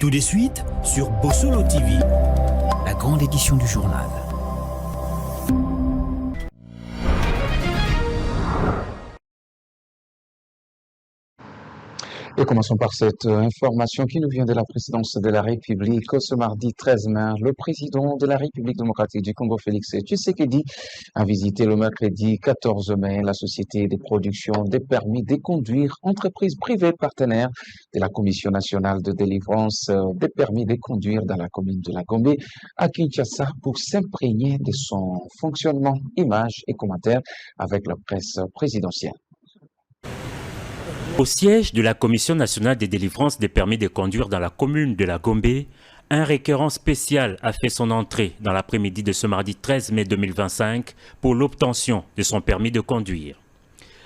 Tout de suite sur Bossolo TV, la grande édition du journal. Et commençons par cette information qui nous vient de la présidence de la République. Ce mardi 13 mai, le président de la République démocratique du Congo, Félix Tshisekedi, a visité le mercredi 14 mai la société de production des permis de conduire, entreprise privée partenaire de la Commission nationale de délivrance des permis de conduire dans la commune de la Gombe à Kinshasa pour s'imprégner de son fonctionnement. Images et commentaires avec la presse présidentielle. Au siège de la Commission nationale des délivrances des permis de conduire dans la commune de la Gombe, un requérant spécial a fait son entrée dans l'après-midi de ce mardi 13 mai 2025 pour l'obtention de son permis de conduire.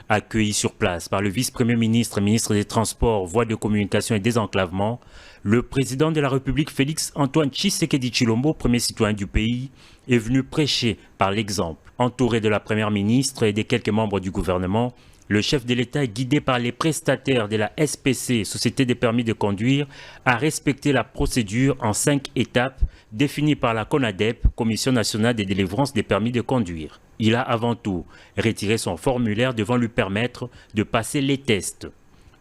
Accueilli sur place par le vice-premier ministre, ministre des Transports, Voies de communication et désenclavement, le président de la République Félix Antoine Tshisekedi Tshilombo, premier citoyen du pays, est venu prêcher par l'exemple. Entouré de la première ministre et des quelques membres du gouvernement, le chef de l'État, guidé par les prestataires de la SPC, Société des permis de conduire, a respecté la procédure en 5 étapes définies par la CONADEP, Commission nationale des délivrances des permis de conduire. Il a avant tout retiré son formulaire devant lui permettre de passer les tests.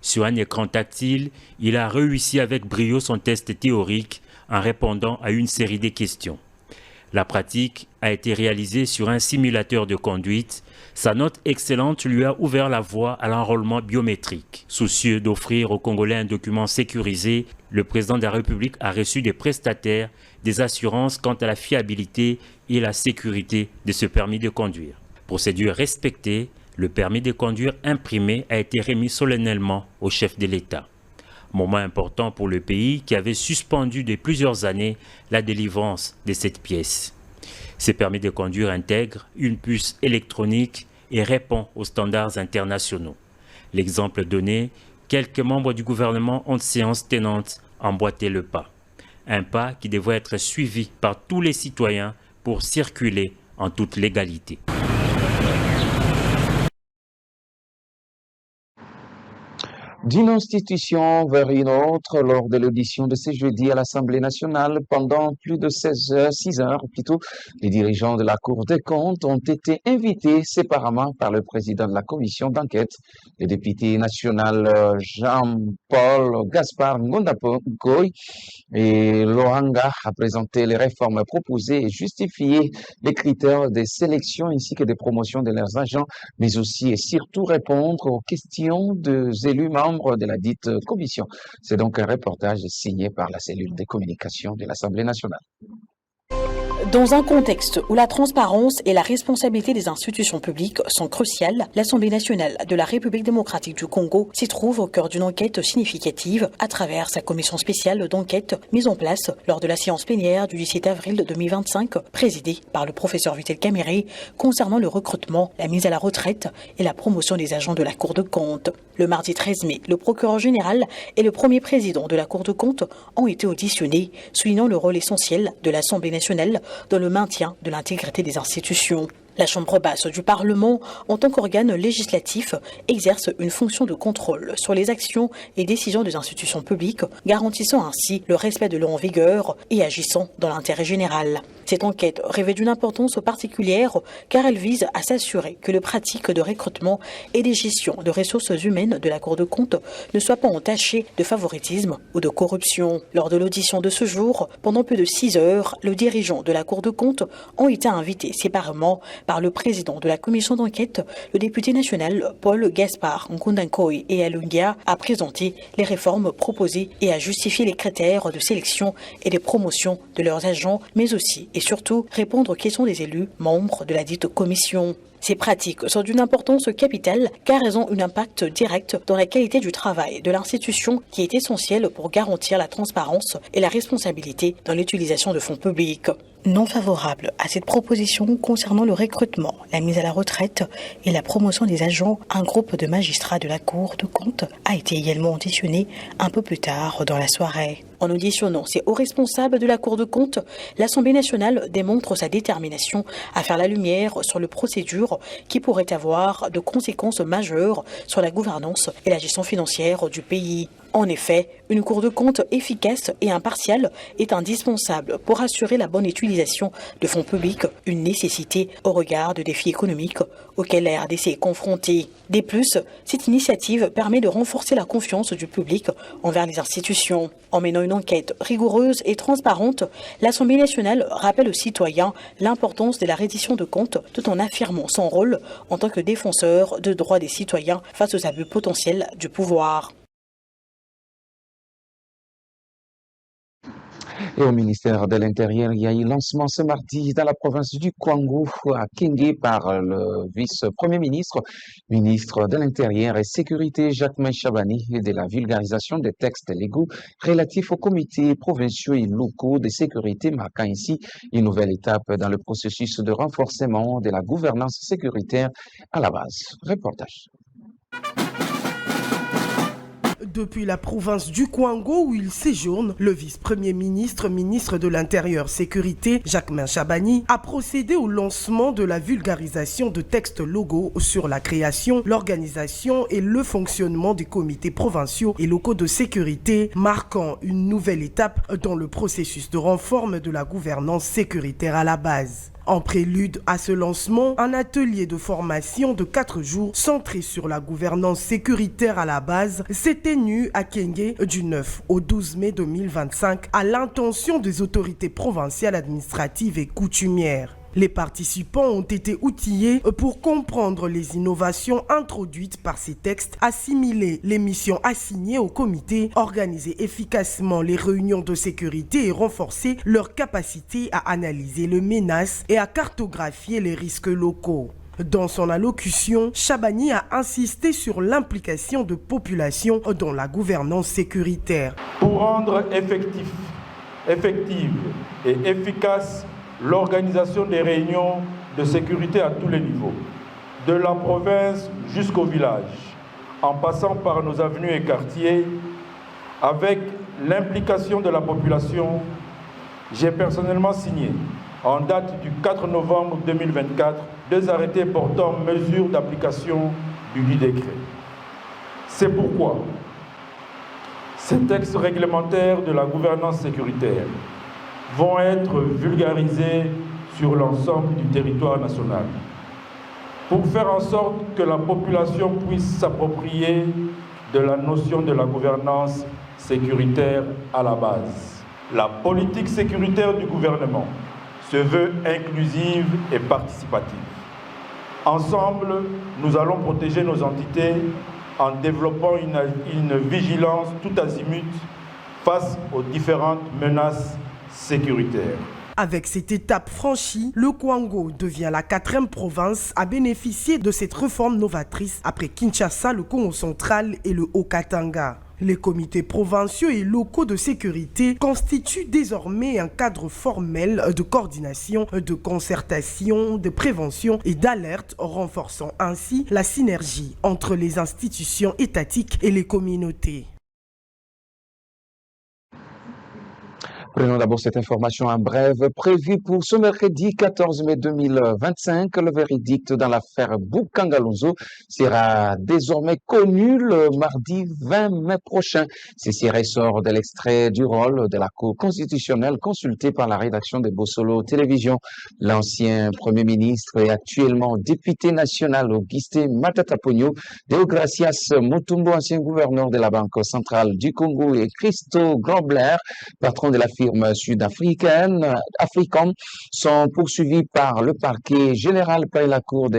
Sur un écran tactile, il a réussi avec brio son test théorique en répondant à une série de questions. La pratique a été réalisée sur un simulateur de conduite. Sa note excellente lui a ouvert la voie à l'enrôlement biométrique. Soucieux d'offrir aux Congolais un document sécurisé, le président de la République a reçu des prestataires des assurances quant à la fiabilité et la sécurité de ce permis de conduire. Procédure respectée, le permis de conduire imprimé a été remis solennellement au chef de l'État. Moment important pour le pays qui avait suspendu de plusieurs années la délivrance de cette pièce. Ces permis de conduire intègrent une puce électronique et répond aux standards internationaux. L'exemple donné, quelques membres du gouvernement ont séance tenante emboîté le pas. Un pas qui devrait être suivi par tous les citoyens pour circuler en toute légalité. D'une institution vers une autre lors de l'audition de ce jeudi à l'Assemblée nationale, pendant plus de 6 heures plutôt, les dirigeants de la Cour des comptes ont été invités séparément par le président de la commission d'enquête, le député national Jean-Paul Gaspard Ngondapogoy, et Lohanga a présenté les réformes proposées et justifié les critères de sélection ainsi que de promotion de leurs agents, mais aussi et surtout répondre aux questions des élus membres de la dite commission. C'est donc un reportage signé par la cellule de communication de l'Assemblée nationale. Dans un contexte où la transparence et la responsabilité des institutions publiques sont cruciales, l'Assemblée nationale de la République démocratique du Congo s'y trouve au cœur d'une enquête significative à travers sa commission spéciale d'enquête mise en place lors de la séance plénière du 17 avril 2025, présidée par le professeur Vitel Kamerhe, concernant le recrutement, la mise à la retraite et la promotion des agents de la Cour de compte. Le mardi 13 mai, le procureur général et le premier président de la Cour de compte ont été auditionnés, soulignant le rôle essentiel de l'Assemblée nationale dans le maintien de l'intégrité des institutions. La Chambre basse du Parlement, en tant qu'organe législatif, exerce une fonction de contrôle sur les actions et décisions des institutions publiques, garantissant ainsi le respect de leur en vigueur et agissant dans l'intérêt général. Cette enquête revêt d'une importance particulière car elle vise à s'assurer que les pratiques de recrutement et des gestions de ressources humaines de la Cour de compte ne soient pas entachées de favoritisme ou de corruption. Lors de l'audition de ce jour, pendant plus de 6 heures, les dirigeants de la Cour de compte ont été invités séparément par le président de la commission d'enquête, le député national Paul Gaspard Ngondapogoy et Alungia, a présenté les réformes proposées et a justifié les critères de sélection et de promotion de leurs agents, mais aussi et surtout répondre aux questions des élus membres de la dite commission. Ces pratiques sont d'une importance capitale car elles ont un impact direct dans la qualité du travail de l'institution qui est essentielle pour garantir la transparence et la responsabilité dans l'utilisation de fonds publics. Non favorable à cette proposition concernant le recrutement, la mise à la retraite et la promotion des agents, un groupe de magistrats de la Cour de compte a été également auditionné un peu plus tard dans la soirée. En auditionnant ces hauts responsables de la Cour de compte, l'Assemblée nationale démontre sa détermination à faire la lumière sur les procédures qui pourraient avoir de conséquences majeures sur la gouvernance et la gestion financière du pays. En effet, une Cour de compte efficace et impartiale est indispensable pour assurer la bonne utilisation de fonds publics, une nécessité au regard de défis économiques auxquels la RDC est confrontée. De plus, cette initiative permet de renforcer la confiance du public envers les institutions. En menant une enquête rigoureuse et transparente, l'Assemblée nationale rappelle aux citoyens l'importance de la reddition de comptes tout en affirmant son rôle en tant que défenseur de droits des citoyens face aux abus potentiels du pouvoir. Et au ministère de l'Intérieur, il y a eu lancement ce mardi dans la province du Kwango à Kenge par le vice-premier ministre, ministre de l'Intérieur et Sécurité Jacquemain Chabani et de la vulgarisation des textes légaux relatifs aux comités provinciaux et locaux de sécurité, marquant ainsi une nouvelle étape dans le processus de renforcement de la gouvernance sécuritaire à la base. Reportage. Depuis la province du Kwango où il séjourne, le vice-premier ministre, ministre de l'Intérieur Sécurité, Jacquemain Chabani, a procédé au lancement de la vulgarisation de textes logos sur la création, l'organisation et le fonctionnement des comités provinciaux et locaux de sécurité, marquant une nouvelle étape dans le processus de réforme de la gouvernance sécuritaire à la base. En prélude à ce lancement, un atelier de formation de 4 jours centré sur la gouvernance sécuritaire à la base s'est tenu à Kenge du 9 au 12 mai 2025 à l'intention des autorités provinciales administratives et coutumières. Les participants ont été outillés pour comprendre les innovations introduites par ces textes, assimiler les missions assignées au comité, organiser efficacement les réunions de sécurité et renforcer leur capacité à analyser les menaces et à cartographier les risques locaux. Dans son allocution, Chabani a insisté sur l'implication de populations dans la gouvernance sécuritaire. Pour rendre effective et efficace l'organisation des réunions de sécurité à tous les niveaux, de la province jusqu'au village, en passant par nos avenues et quartiers, avec l'implication de la population, j'ai personnellement signé, en date du 4 novembre 2024, 2 arrêtés portant mesures d'application du dit décret. C'est pourquoi ces textes réglementaires de la gouvernance sécuritaire vont être vulgarisés sur l'ensemble du territoire national pour faire en sorte que la population puisse s'approprier de la notion de la gouvernance sécuritaire à la base. La politique sécuritaire du gouvernement se veut inclusive et participative. Ensemble, nous allons protéger nos entités en développant une vigilance tout azimut face aux différentes menaces sécuritaire. Avec cette étape franchie, le Kwango devient la 4e province à bénéficier de cette réforme novatrice après Kinshasa, le Congo central et le Haut-Katanga. Les comités provinciaux et locaux de sécurité constituent désormais un cadre formel de coordination, de concertation, de prévention et d'alerte, renforçant ainsi la synergie entre les institutions étatiques et les communautés. Prenons d'abord cette information en bref. Prévue pour ce mercredi 14 mai 2025, le verdict dans l'affaire Boukangalonzo sera désormais connu le mardi 20 mai prochain. Ceci ressort de l'extrait du rôle de la Cour constitutionnelle consulté par la rédaction de Bossolo Télévision. L'ancien Premier ministre et actuellement député national Augustin Matata Ponyo, Deogracias Mutombo, ancien gouverneur de la Banque centrale du Congo, et Christo Grobler, patron de la firme sud-africaine, Africom, sont poursuivis par le parquet général près la Cour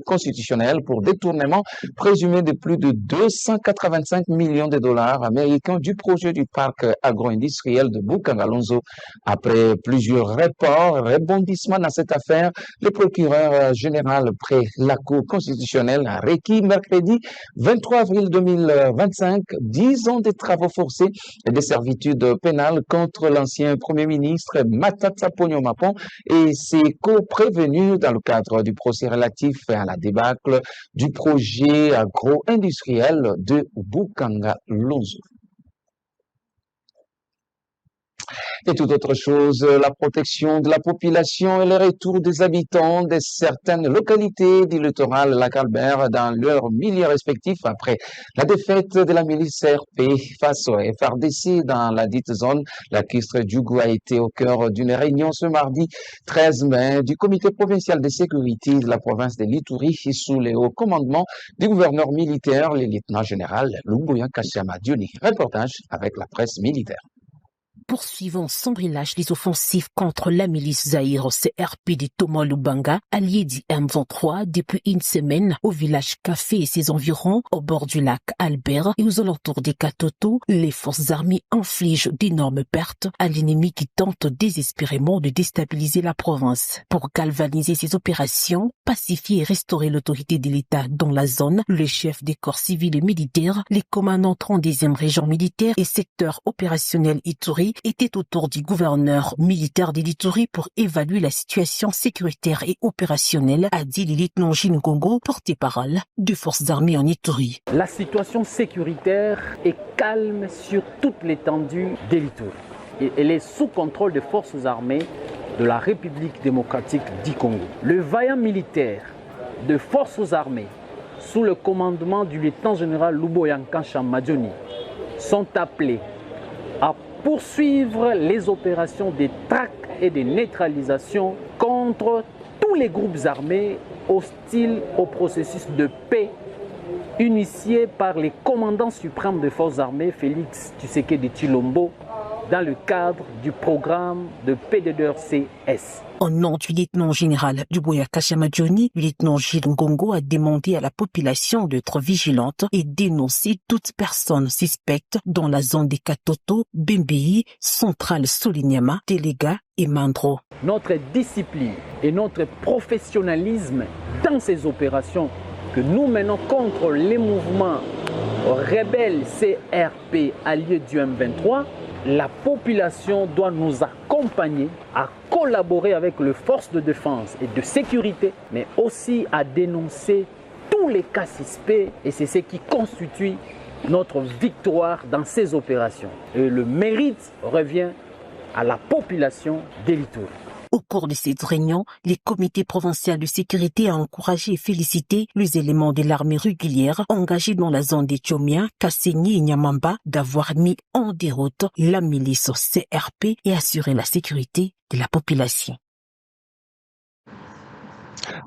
constitutionnelle pour détournement présumé de plus de 285 millions de dollars américains du projet du parc agro-industriel de Boukangalonzo. Après plusieurs rebondissements dans cette affaire, le procureur général près la Cour constitutionnelle a requis mercredi 23 avril 2025 10 ans de travaux forcés et de servitude pénale contre l'ancien Premier ministre Matata Ponyo Mapon et ses co-prévenus dans le cadre du procès relatif à la débâcle du projet agro-industriel de Boukangalonzo. Et toute autre chose, la protection de la population et le retour des habitants de certaines localités du littoral Lac-Albert dans leurs milieux respectifs après la défaite de la milice RP face au FRDC dans la dite zone. La Kistre Djougou a été au cœur d'une réunion ce mardi 13 mai du comité provincial de sécurité de la province de l'Ituri sous le haut commandement du gouverneur militaire, le lieutenant-général Lumbuya Kashama Dioni. Reportage avec la presse militaire. Poursuivant sans brilage les offensives contre la milice Zaïre CRP de Thomas Lubanga, allié du M23 depuis une semaine au village Café et ses environs, au bord du lac Albert et aux alentours des Katoto, les forces armées infligent d'énormes pertes à l'ennemi qui tente désespérément de déstabiliser la province. Pour galvaniser ces opérations, pacifier et restaurer l'autorité de l'État dans la zone, les chefs des corps civils et militaires, les commandants 30e région militaire et secteur opérationnel Ituri était autour du gouverneur militaire de l'Ituri pour évaluer la situation sécuritaire et opérationnelle, a dit le lieutenant Gilles Ngongo, porte-parole des forces armées en Ituri. La situation sécuritaire est calme sur toute l'étendue de l'Ituri. Et elle est sous contrôle des forces armées de la République démocratique du Congo. Le vaillant militaire de forces armées, sous le commandement du lieutenant-général Lumbuya Kashama Dioni, sont appelés à poursuivre les opérations de traque et de neutralisation contre tous les groupes armés hostiles au processus de paix initié par les commandants suprêmes des forces armées, Félix Tshisekedi Tshilombo, dans le cadre du programme de PDDRCS. Au nom du lieutenant-général Lumbuya Kashama Dioni, le lieutenant Gilles Ngongo a demandé à la population d'être vigilante et dénoncer toute personne suspecte dans la zone des Katoto, Bembei, Centrale Solignama, Telega et Mandro. Notre discipline et notre professionnalisme dans ces opérations que nous menons contre les mouvements rebelles CRP alliés du M23, la population doit nous accompagner à collaborer avec les forces de défense et de sécurité, mais aussi à dénoncer tous les cas suspects, et c'est ce qui constitue notre victoire dans ces opérations. Et le mérite revient à la population de l'Ituri. Au cours de cette réunion, les comités provinciaux de sécurité ont encouragé et félicité les éléments de l'armée régulière engagés dans la zone des Tchomia, Kassenyi et Nyamamba d'avoir mis en déroute la milice CRP et assuré la sécurité de la population.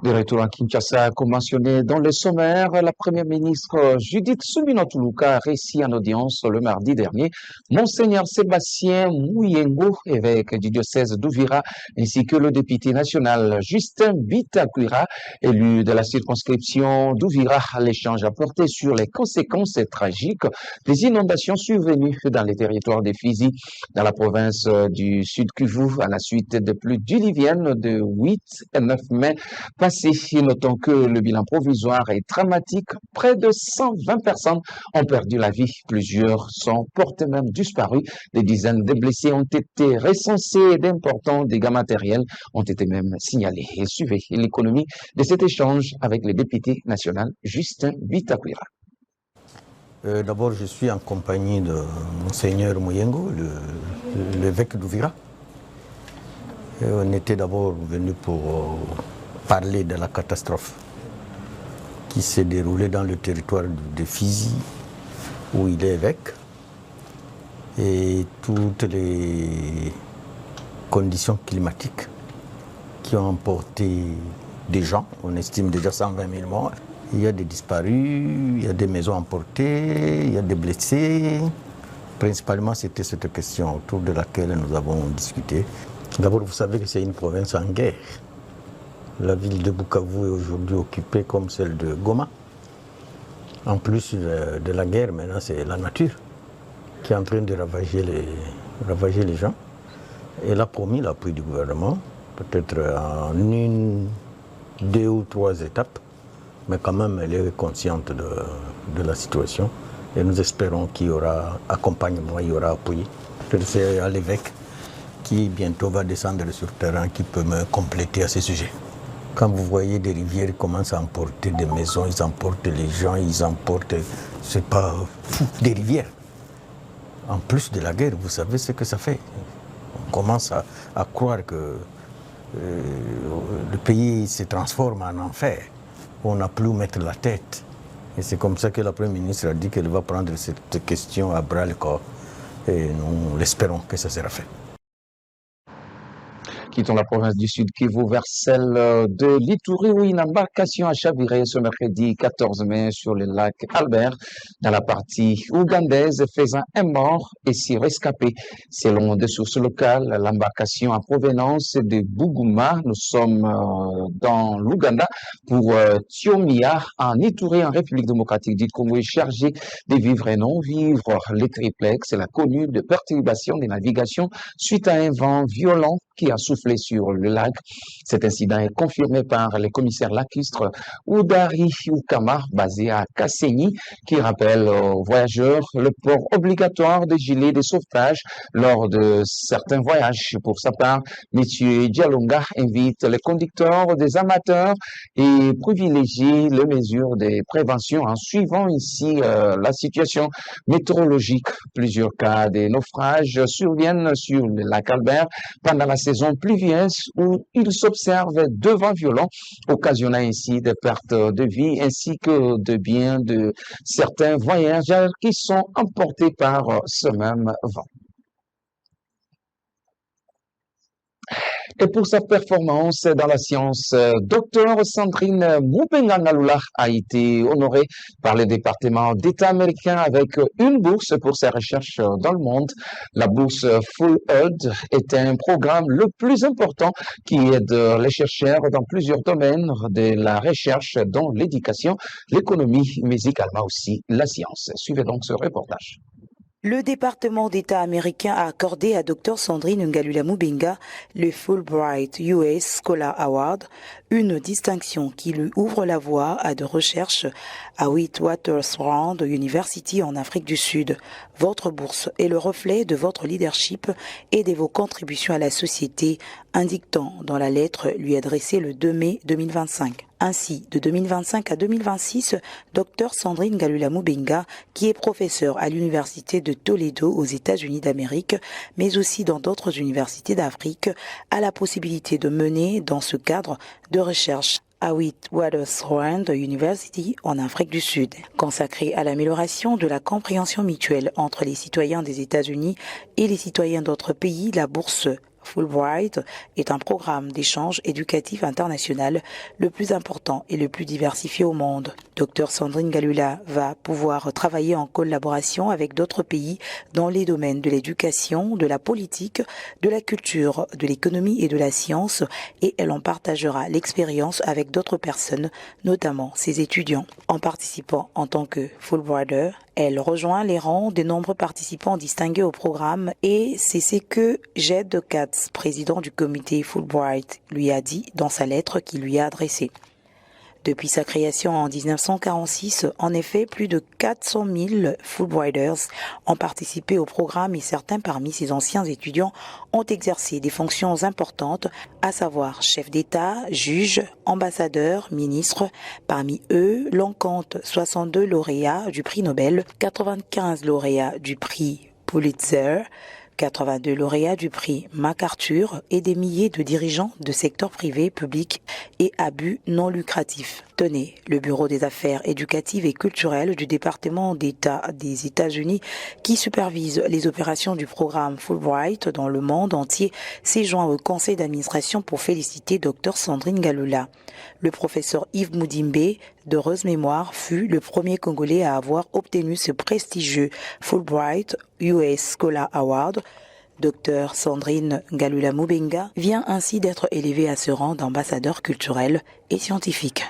De retour à Kinshasa, comme mentionné dans le sommaire, la première ministre Judith Suminwa-Tuluka a reçu en audience le mardi dernier Monseigneur Sébastien Mouyengo, évêque du diocèse d'Uvira, ainsi que le député national Justin Bitakwira, élu de la circonscription d'Uvira. L'échange a porté sur les conséquences tragiques des inondations survenues dans les territoires des Fizi, dans la province du Sud Kivu, à la suite de pluies diluviennes de 8 et 9 mai passé. Notons que le bilan provisoire est dramatique. Près de 120 personnes ont perdu la vie. Plusieurs sont portés même disparus. Des dizaines de blessés ont été recensés et d'importants dégâts matériels ont été même signalés. Et suivez l'économie de cet échange avec le député national Justin Bitakwira. D'abord, je suis en compagnie de Monseigneur Mouyengo, l'évêque d'Uvira. On était d'abord venu pour parler de la catastrophe qui s'est déroulée dans le territoire de Fizi, où il est évêque, et toutes les conditions climatiques qui ont emporté des gens. On estime déjà 120 000 morts. Il y a des disparus, il y a des maisons emportées, il y a des blessés. Principalement, c'était cette question autour de laquelle nous avons discuté. D'abord, vous savez que c'est une province en guerre. La ville de Bukavu est aujourd'hui occupée comme celle de Goma. En plus de la guerre, maintenant, c'est la nature qui est en train de ravager les gens. Elle a promis l'appui du gouvernement, peut-être en 1, 2 ou 3 étapes, mais quand même, elle est consciente de la situation. Et nous espérons qu'il y aura accompagnement, il y aura appui. C'est à l'évêque qui bientôt va descendre sur le terrain qui peut me compléter à ce sujet. Quand vous voyez des rivières qui commencent à emporter des maisons, ils emportent les gens, ils emportent, c'est pas fou, des rivières. En plus de la guerre, vous savez ce que ça fait. commence à croire que le pays se transforme en enfer. On n'a plus où mettre la tête. Et c'est comme ça que la Première ministre a dit qu'elle va prendre cette question à bras-le-corps. Et nous l'espérons que ça sera fait. Quittons la province du Sud Kivu vers celle de l'Ituri où une embarcation a chaviré ce mercredi 14 mai sur le lac Albert dans la partie ougandaise, faisant un mort et 6 rescapés. Selon des sources locales, l'embarcation en provenance de Buguma, nous sommes dans l'Ouganda, pour Tiomia en Ituri en République démocratique du Congo est chargée de vivres et non-vivre. Le triplex a connu de perturbations de navigation suite à un vent violent qui a soufflé sur le lac. Cet incident est confirmé par le commissaire lacustre Oudari Ukama, basé à Kasenyi, qui rappelle aux voyageurs le port obligatoire de gilets de sauvetage lors de certains voyages. Pour sa part, M. Dialonga invite les conducteurs des amateurs et privilégie les mesures de prévention en suivant ici la situation météorologique. Plusieurs cas de naufrage surviennent sur le lac Albert pendant la saison pluvieuse où il s'observe deux vents violents, occasionnant ainsi des pertes de vie ainsi que de biens de certains voyageurs qui sont emportés par ce même vent. Et pour sa performance dans la science, Dr Sandrine Mubenga-Ngalula a été honorée par le département d'État américain avec une bourse pour ses recherches dans le monde. La bourse Full Earth est un programme le plus important qui aide les chercheurs dans plusieurs domaines de la recherche, dont l'éducation, l'économie, mais également aussi la science. Suivez donc ce reportage. Le département d'État américain a accordé à Dr Sandrine Ngalula Mubenga le Fulbright US Scholar Award, une distinction qui lui ouvre la voie à de recherches à Witwatersrand University en Afrique du Sud. Votre bourse est le reflet de votre leadership et de vos contributions à la société, indiquant dans la lettre lui adressée le 2 mai 2025. Ainsi, de 2025 à 2026, Dr Sandrine Ngalula Mubenga, qui est professeure à l'université de Toledo aux États-Unis d'Amérique, mais aussi dans d'autres universités d'Afrique, a la possibilité de mener dans ce cadre de recherche à Witwatersrand University en Afrique du Sud, consacré à l'amélioration de la compréhension mutuelle entre les citoyens des États-Unis et les citoyens d'autres pays. La bourse Fulbright est un programme d'échange éducatif international le plus important et le plus diversifié au monde. Dr Sandrine Ngalula va pouvoir travailler en collaboration avec d'autres pays dans les domaines de l'éducation, de la politique, de la culture, de l'économie et de la science, et elle en partagera l'expérience avec d'autres personnes, notamment ses étudiants. En participant en tant que Fulbrighter, elle rejoint les rangs des nombreux participants distingués au programme, et c'est ce que Jed Katz, président du comité Fulbright, lui a dit dans sa lettre qu'il lui a adressée. Depuis sa création en 1946, en effet, plus de 400 000 Fulbrighters ont participé au programme et certains parmi ces anciens étudiants ont exercé des fonctions importantes, à savoir chef d'État, juge, ambassadeur, ministre. Parmi eux, l'on compte 62 lauréats du prix Nobel, 95 lauréats du prix Pulitzer, 82 lauréats du prix MacArthur et des milliers de dirigeants de secteurs privés, publics et à but non lucratif. Tenez, le Bureau des affaires éducatives et culturelles du département d'État des États-Unis, qui supervise les opérations du programme Fulbright dans le monde entier, s'est joint au conseil d'administration pour féliciter Dr Sandrine Ngalula. Le professeur Yves Moudimbe, d'heureuse mémoire, fut le premier Congolais à avoir obtenu ce prestigieux Fulbright US Scholar Award. Dr Sandrine Ngalula Mubenga vient ainsi d'être élevée à ce rang d'ambassadeur culturel et scientifique.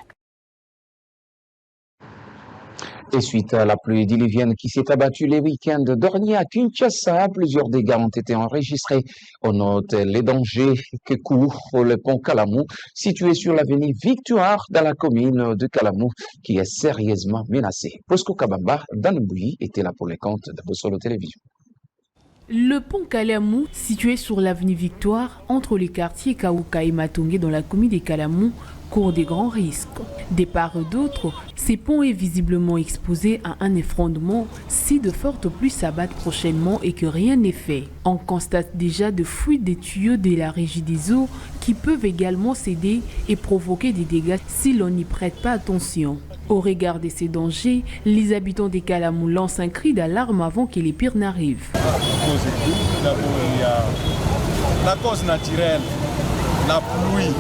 Et suite à la pluie diluvienne qui s'est abattue les week-ends derniers à Kinshasa, plusieurs dégâts ont été enregistrés. On note les dangers que court le pont Kalamou, situé sur l'avenue Victoire dans la commune de Kalamou, qui est sérieusement menacée. Posco Kabamba, Danouboui, était là pour les comptes de Bossolo Télévision. Le pont Kalamou, situé sur l'avenue Victoire, entre les quartiers Kaouka et Matongé dans la commune de Kalamou, courent des grands risques. Des part d'autres, ces ponts est visiblement exposé à un effondrement si de fortes pluies s'abattent prochainement et que rien n'est fait. On constate déjà de fuites des tuyaux de la régie des eaux qui peuvent également céder et provoquer des dégâts si l'on n'y prête pas attention. Au regard de ces dangers, les habitants des Kalamou lancent un cri d'alarme avant que les pires n'arrivent. D'abord, il y a la cause naturelle, la pluie.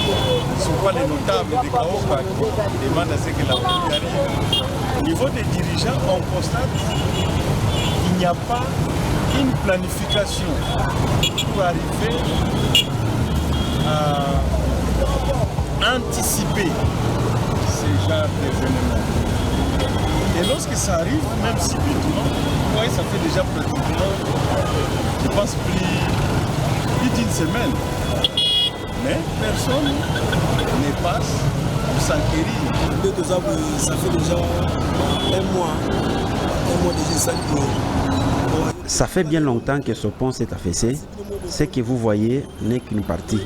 Ce ne sont pas les notables des Kaoka qui demandent à ce que la pluie arrive. Au niveau des dirigeants, on constate qu'il n'y a pas une planification pour arriver à anticiper ces genres d'événements. Et lorsque ça arrive, même si ouais, ça fait déjà pratiquement, je pense, plus d'une semaine. Mais personne ne passe pour s'enquérir. Ça fait déjà un mois déjà ça. Ça fait bien longtemps que ce pont s'est affaissé. Ce que vous voyez n'est qu'une partie.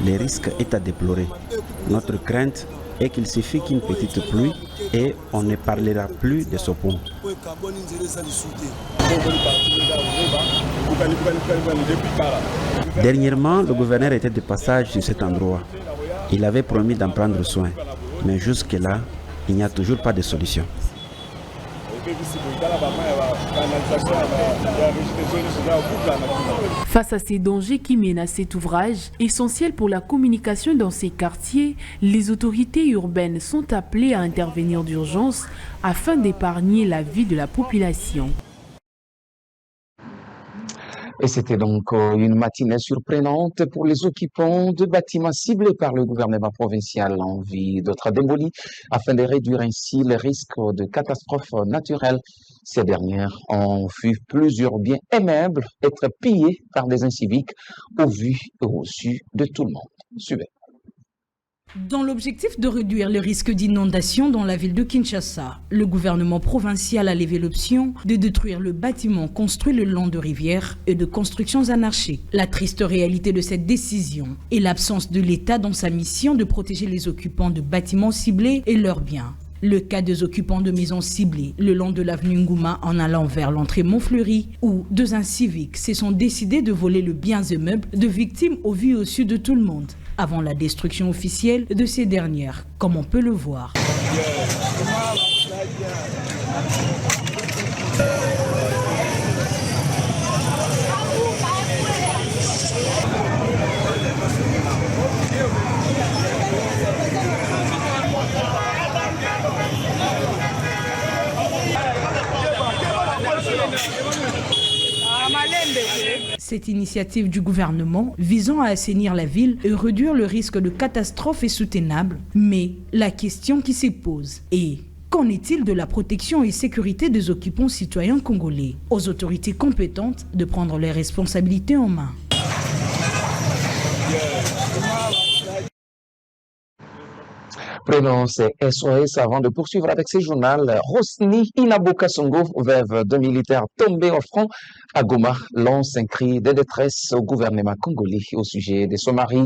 Le risque est à déplorer. Notre crainte est qu'il suffit qu'une petite pluie et on ne parlera plus de ce pont. Dernièrement, le gouverneur était de passage sur cet endroit. Il avait promis d'en prendre soin. Mais jusque-là, il n'y a toujours pas de solution. Face à ces dangers qui menacent cet ouvrage, essentiel pour la communication dans ces quartiers, les autorités urbaines sont appelées à intervenir d'urgence afin d'épargner la vie de la population. Et c'était donc une matinée surprenante pour les occupants de bâtiments ciblés par le gouvernement provincial en vue d'être démolis afin de réduire ainsi les risques de catastrophes naturelles. Ces dernières ont vu plusieurs biens aimables être pillés par des inciviques au vu et au su de tout le monde. Suivez. Dans l'objectif de réduire le risque d'inondation dans la ville de Kinshasa, le gouvernement provincial a levé l'option de détruire le bâtiment construit le long de rivières et de constructions anarchiques. La triste réalité de cette décision est l'absence de l'État dans sa mission de protéger les occupants de bâtiments ciblés et leurs biens. Le cas des occupants de maisons ciblées le long de l'avenue Ngouma en allant vers l'entrée Montfleury, où deux inciviques se sont décidés de voler le biens et meubles de victimes au vu et au su de tout le monde, avant la destruction officielle de ces dernières, comme on peut le voir. Cette initiative du gouvernement visant à assainir la ville et réduire le risque de catastrophe est soutenable, mais la question qui se pose est: qu'en est-il de la protection et sécurité des occupants citoyens congolais? Aux autorités compétentes de prendre leurs responsabilités en main. Prenons ces SOS avant de poursuivre avec ce journal. Rosny Inabokasongo, veuve de militaires tombés au front à Goma, lance un cri de détresse au gouvernement congolais au sujet de son mari.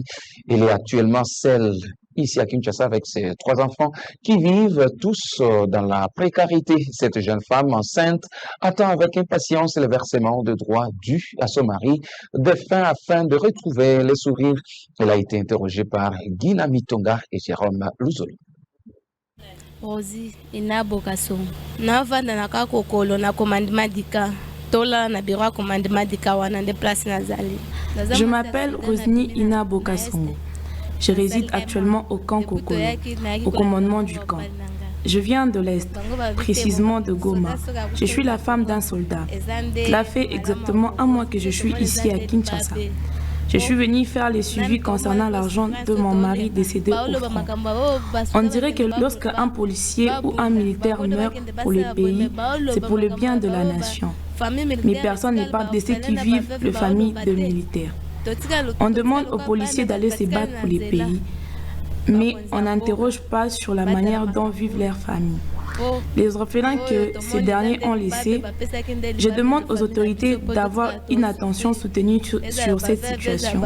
Elle est actuellement seule ici à Kinshasa avec ses 3 enfants qui vivent tous dans la précarité. Cette jeune femme enceinte attend avec impatience le versement de droits dus à son mari défunt afin de retrouver les sourires. Elle a été interrogée par Guina Mitonga et Jérôme Luzolo. Rosi Inabokasongo navanda nakakokolo na commandement dika tola na bureau commandement dika wana de place nazali. Je m'appelle Rosny Inabokasongo. Je réside actuellement au camp Kokolo, au commandement du camp. Je viens de l'Est, précisément de Goma. Je suis la femme d'un soldat. Cela fait exactement 1 mois que je suis ici à Kinshasa. Je suis venue faire les suivis concernant l'argent de mon mari décédé au front. On dirait que lorsque un policier ou un militaire meurt pour le pays, c'est pour le bien de la nation. Mais personne ne parle de ceux qui vivent les familles de militaires. On demande aux policiers d'aller se battre pour les pays, mais on n'interroge pas sur la manière dont vivent leurs familles. les orphelins que ces derniers ont laissés. Je demande aux autorités d'avoir une attention soutenue sur cette situation.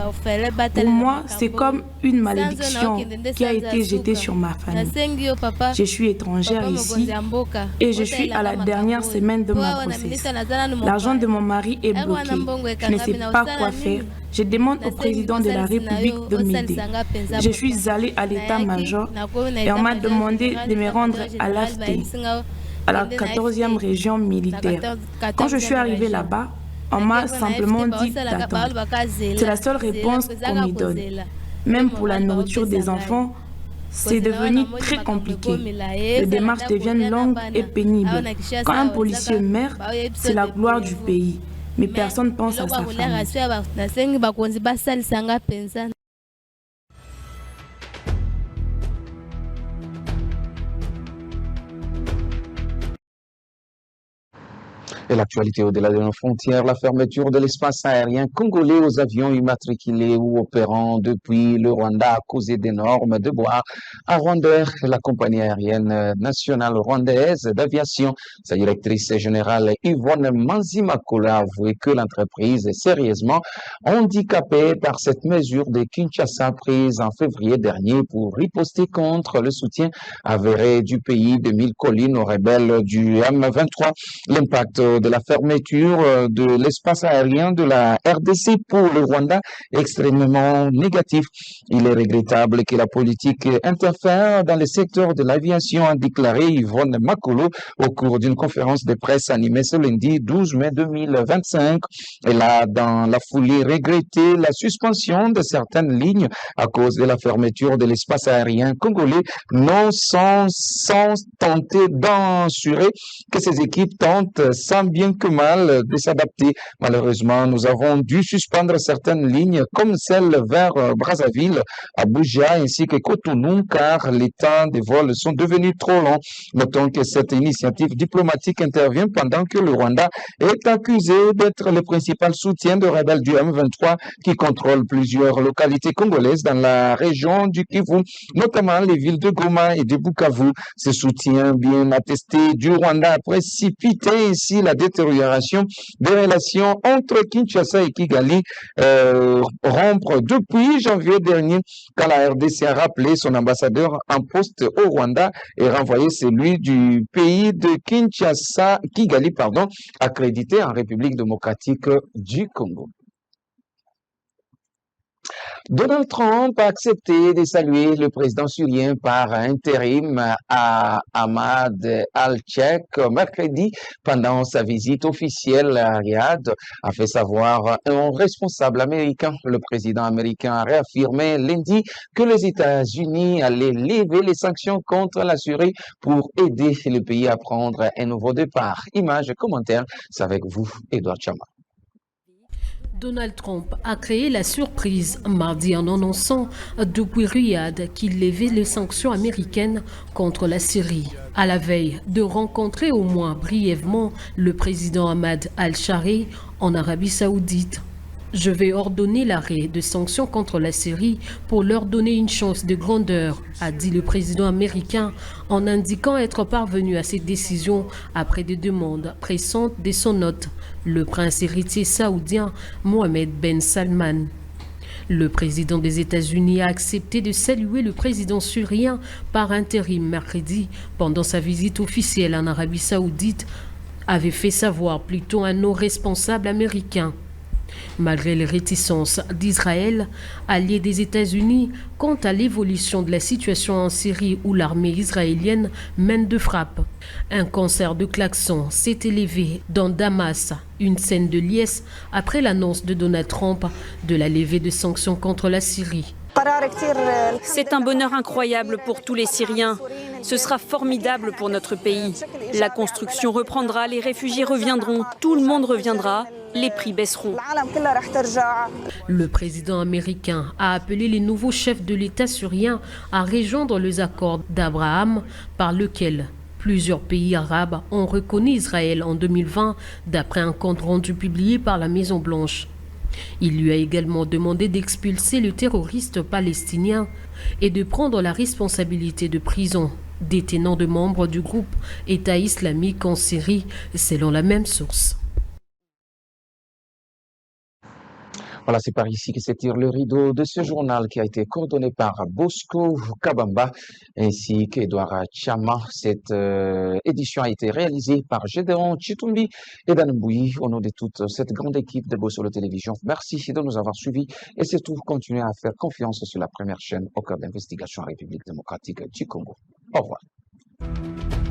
Pour moi, c'est comme une malédiction qui a été jetée sur ma famille. Je suis étrangère ici et je suis à la dernière semaine de ma grossesse. L'argent de mon mari est bloqué. Je ne sais pas quoi faire. Je demande au président de la République de m'aider. Je suis allée à l'état-major et on m'a demandé de me rendre à l'AFT, à la 14e région militaire. Quand je suis arrivée là-bas, on m'a simplement dit d'attendre. C'est la seule réponse qu'on me donne. Même pour la nourriture des enfants, c'est devenu très compliqué. Les démarches deviennent longues et pénibles. Quand un policier meurt, c'est la gloire du pays. Mais personne ne pense à sa famille. Et l'actualité au-delà de nos frontières, la fermeture de l'espace aérien congolais aux avions immatriculés ou opérant depuis le Rwanda a causé d'énormes déboires à Rwandair, la compagnie aérienne nationale rwandaise d'aviation. Sa directrice générale Yvonne Manzimakolo a avoué que l'entreprise est sérieusement handicapée par cette mesure de Kinshasa prise en février dernier pour riposter contre le soutien avéré du pays de 1000 collines aux rebelles du M23. L'impact de la fermeture de l'espace aérien de la RDC pour le Rwanda est extrêmement négatif. Il est regrettable que la politique interfère dans le secteur de l'aviation, a déclaré Yvonne Makolo au cours d'une conférence de presse animée ce lundi 12 mai 2025. Elle a dans la foulée regretté la suspension de certaines lignes à cause de la fermeture de l'espace aérien congolais, non sans tenter d'assurer que ces équipes tentent sans bien que mal de s'adapter. Malheureusement, nous avons dû suspendre certaines lignes comme celle vers Brazzaville, Abuja ainsi que Cotonou car les temps des vols sont devenus trop longs. Notons que cette initiative diplomatique intervient pendant que le Rwanda est accusé d'être le principal soutien de rebelles du M23 qui contrôlent plusieurs localités congolaises dans la région du Kivu, notamment les villes de Goma et de Bukavu. Ce soutien bien attesté du Rwanda a précipité ainsi la détérioration des relations entre Kinshasa et Kigali, rompre depuis janvier dernier quand la RDC a rappelé son ambassadeur en poste au Rwanda et renvoyé celui du pays de Kinshasa, Kigali, accrédité en République démocratique du Congo. Donald Trump a accepté de saluer le président syrien par intérim à Ahmad al-Sheikh mercredi pendant sa visite officielle à Riyad, a fait savoir un responsable américain. Le président américain a réaffirmé lundi que les États-Unis allaient lever les sanctions contre la Syrie pour aider le pays à prendre un nouveau départ. Images et commentaires, c'est avec vous, Edouard Chama. Donald Trump a créé la surprise mardi en annonçant depuis Riyad qu'il levait les sanctions américaines contre la Syrie. À la veille de rencontrer au moins brièvement le président Ahmad al-Shari en Arabie Saoudite. Je vais ordonner l'arrêt de sanctions contre la Syrie pour leur donner une chance de grandeur, a dit le président américain en indiquant être parvenu à cette décision après des demandes pressantes de son hôte, le prince héritier saoudien Mohammed Ben Salman. Le président des États-Unis a accepté de saluer le président syrien par intérim mercredi pendant sa visite officielle en Arabie Saoudite, avait fait savoir plutôt un non responsable américain. Malgré les réticences d'Israël, allié des États-Unis, quant à l'évolution de la situation en Syrie où l'armée israélienne mène de frappe. Un concert de klaxons s'est élevé dans Damas, une scène de liesse après l'annonce de Donald Trump de la levée de sanctions contre la Syrie. C'est un bonheur incroyable pour tous les Syriens. Ce sera formidable pour notre pays. La construction reprendra, les réfugiés reviendront, tout le monde reviendra. Les prix baisseront. Le président américain a appelé les nouveaux chefs de l'État syrien à rejoindre les accords d'Abraham par lequel plusieurs pays arabes ont reconnu Israël en 2020 d'après un compte rendu publié par la Maison-Blanche. Il lui a également demandé d'expulser le terroriste palestinien et de prendre la responsabilité de prison détenant de membres du groupe État islamique en Syrie, selon la même source. Voilà, c'est par ici que s'étire le rideau de ce journal qui a été coordonné par Bosco Kabamba ainsi qu'Edouard Chama. Cette édition a été réalisée par Gédéon Chitumbi et Dan Mbouyi au nom de toute cette grande équipe de Bossolo Télévision. Merci de nous avoir suivis et surtout continuez à faire confiance sur la première chaîne au cœur d'investigation en République démocratique du Congo. Au revoir.